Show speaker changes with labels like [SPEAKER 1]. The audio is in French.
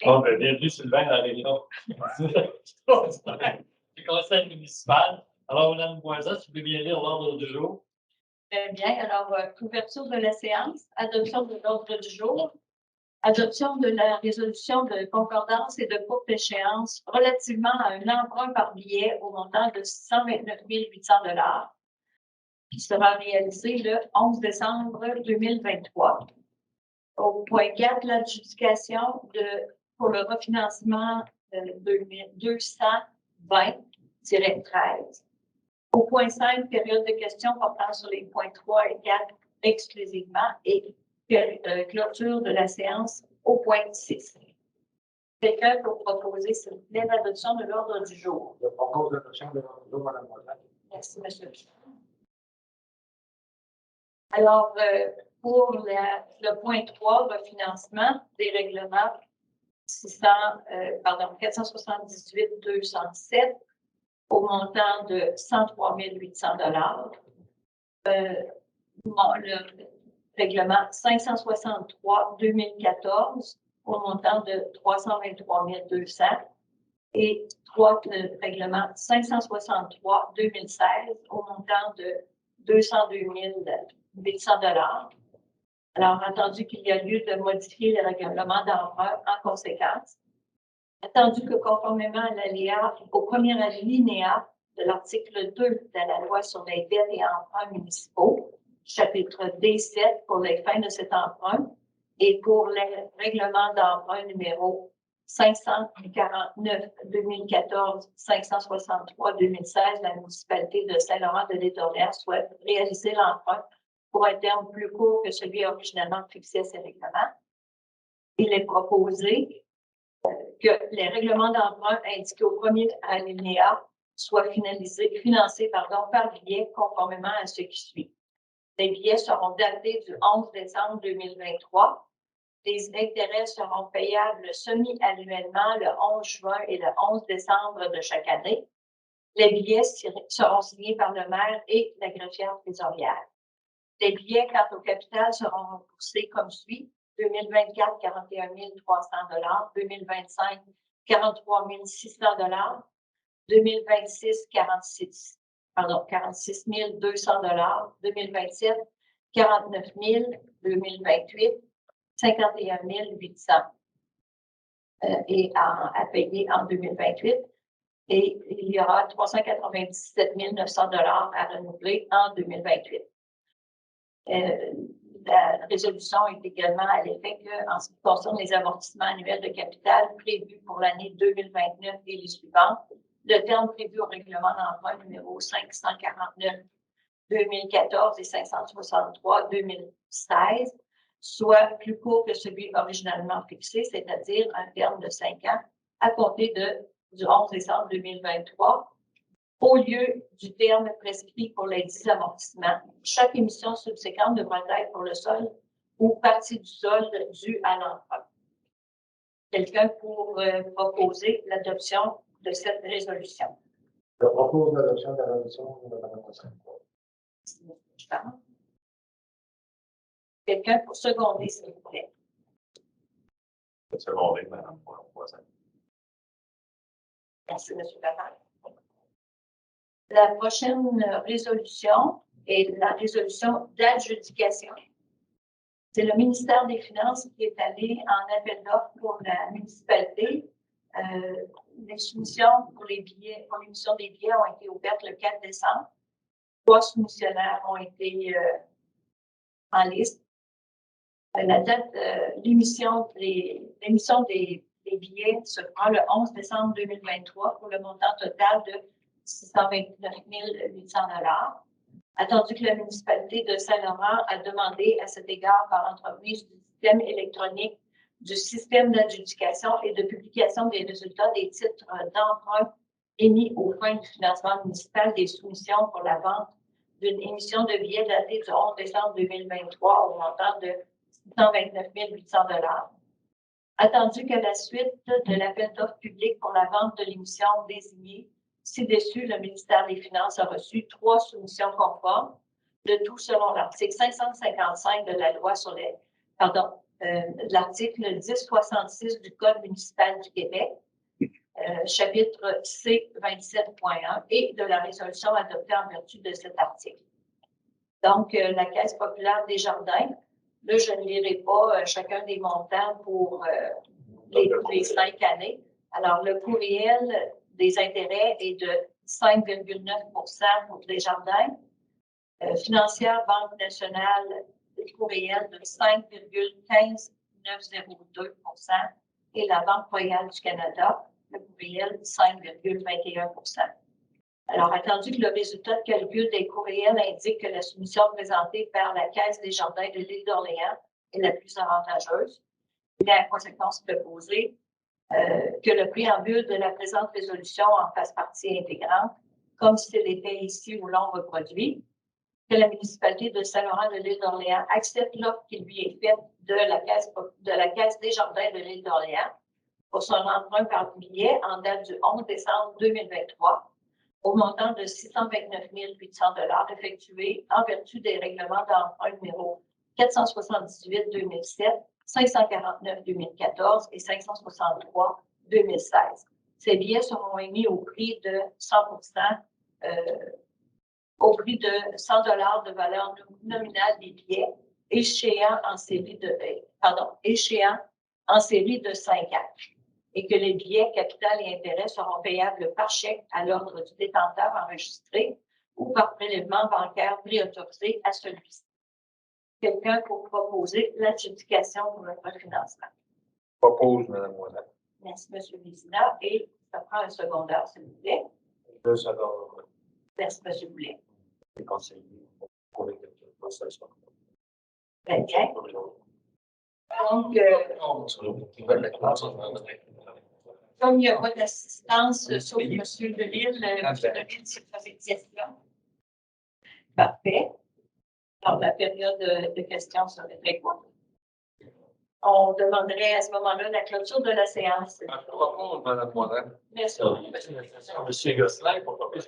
[SPEAKER 1] Bon, ben, bienvenue, Sylvain, à la réunion du conseil municipal. Alors, Mme Boisa, tu peux bien lire l'ordre du jour?
[SPEAKER 2] Très bien. Alors, ouverture de la séance, adoption de l'ordre du jour, adoption de la résolution de concordance et de courte échéance relativement à un emprunt par billet au montant de 629 800 $ qui sera réalisé le 11 décembre 2023. Au point 4, l'adjudication pour le refinancement 220-13. Au point 5, période de questions portant sur les points 3 et 4 exclusivement et clôture de la séance au point 6. Quelqu'un peut proposer, s'il vous plaît, l'adoption de l'ordre du jour.
[SPEAKER 3] Je propose l'adoption de l'ordre du jour, Mme Boisa.
[SPEAKER 2] Merci, M. le Président. Alors, pour le point 3, refinancement des règlements 478-207 au montant de 103 800 $. Le règlement 563-2014 au montant de 323 200 et le règlement 563-2016 au montant de 202 800 $. Alors, attendu qu'il y a lieu de modifier les règlements d'emprunt en conséquence, attendu que conformément au premier alinéa de l'article 2 de la loi sur les dettes et emprunts municipaux, chapitre D7 pour les fins de cet emprunt et pour le règlement d'emprunt numéro 549-2014, 563-2016, la municipalité de Saint-Laurent-de-Létourneau souhaite réaliser l'emprunt pour un terme plus court que celui originalement fixé à ces règlements. Il est proposé que les règlements d'emprunt indiqués au premier alinéa soient financés par billet conformément à ce qui suit. Les billets seront datés du 11 décembre 2023. Les intérêts seront payables semi-annuellement le 11 juin et le 11 décembre de chaque année. Les billets seront signés par le maire et la greffière trésorière. Les billets, quant au capital, seront remboursés comme suit. 2024, 41 300 $, 2025, 43 600 $, 2026, 46 200 $, 2027, 49 000, 2028, 51 800 et à payer en 2028. Et il y aura 397 900 $ à renouveler en 2028. La résolution est également à l'effet qu'en ce qui concerne les amortissements annuels de capital prévus pour l'année 2029 et les suivantes, le terme prévu au règlement d'emprunt numéro 549-2014 et 563-2016 soit plus court que celui originalement fixé, c'est-à-dire un terme de 5 ans à compter du 11 décembre 2023. Au lieu du terme prescrit pour les 10 amortissements, chaque émission subséquente devra être pour le solde ou partie du solde dû à l'emprunt. Quelqu'un pour proposer l'adoption de cette résolution?
[SPEAKER 3] Je propose l'adoption de la résolution de Mme Boisa.
[SPEAKER 2] Quelqu'un pour seconder, s'il vous plaît?
[SPEAKER 1] Seconder, Mme Boisa.
[SPEAKER 2] Merci, M. Laval. La prochaine résolution est la résolution d'adjudication. C'est le ministère des Finances qui est allé en appel d'offres pour la municipalité. Les soumissions pour l'émission des billets ont été ouvertes le 4 décembre. 3 soumissionnaires ont été en liste. La date l'émission des billets se fera le 11 décembre 2023 pour le montant total de 629 800 $. Attendu que la municipalité de Saint-Laurent a demandé à cet égard par l'entreprise du système électronique du système d'adjudication et de publication des résultats des titres d'emprunt émis aux fins du financement municipal des soumissions pour la vente d'une émission de billets datée du 11 décembre 2023 au montant de 629 800 $. Attendu qu'à la suite de l'appel d'offres public pour la vente de l'émission désignée ci-dessus, le ministère des Finances a reçu 3 soumissions conformes, le tout selon l'article 555 de la loi sur les de l'article 1066 du Code municipal du Québec, chapitre C 27.1 et de la résolution adoptée en vertu de cet article. Donc, la Caisse populaire des jardins, là, je ne lirai pas chacun des montants pour les 5 années. Alors, le courriel des intérêts est de 5,9 pour les jardins. Financière Banque nationale, le courriel de 5,15902 et la Banque royale du Canada, le courriel 5,21 Alors, attendu que le résultat de calcul des courriels indique que la soumission présentée par la Caisse des jardins de l'île d'Orléans est la plus avantageuse, il est en conséquence proposé que le préambule de la présente résolution en fasse partie intégrante, comme c'est l'était ici ou l'on reproduit, que la municipalité de Saint-Laurent de l'île d'Orléans accepte l'offre qui lui est faite de la Caisse des jardins de l'île d'Orléans pour son emprunt par billet en date du 11 décembre 2023 au montant de 629 800 $ effectué en vertu des règlements d'emprunt numéro 478-2007, 549-2014 et 563-2016. Ces billets seront émis au prix de 100%, au prix de 100 $ de valeur nominale des billets, échéant en série de 5 ans, et que les billets, capital et intérêts seront payables par chèque à l'ordre du détenteur enregistré ou par prélèvement bancaire préautorisé à celui-ci. Quelqu'un pour proposer l'adjudication pour le refinancement.
[SPEAKER 3] Propose, Mme Moiselle.
[SPEAKER 2] Merci, M. le Président. Et ça prend un secondaire, s'il vous plaît.
[SPEAKER 3] 2 secondes.
[SPEAKER 2] Merci, M. Boulet.
[SPEAKER 3] Les conseillers pour les concessions.
[SPEAKER 2] Très bien. Donc, comme il n'y a pas d'assistance, sauf M. Delisle, M. Delisle, s'il fait une question. Parfait. Alors, la période de questions serait très courte. On demanderait à ce moment-là la clôture de la séance.
[SPEAKER 3] Propose, Mme Moiselle.
[SPEAKER 2] Merci.
[SPEAKER 1] Monsieur Gosselin, pour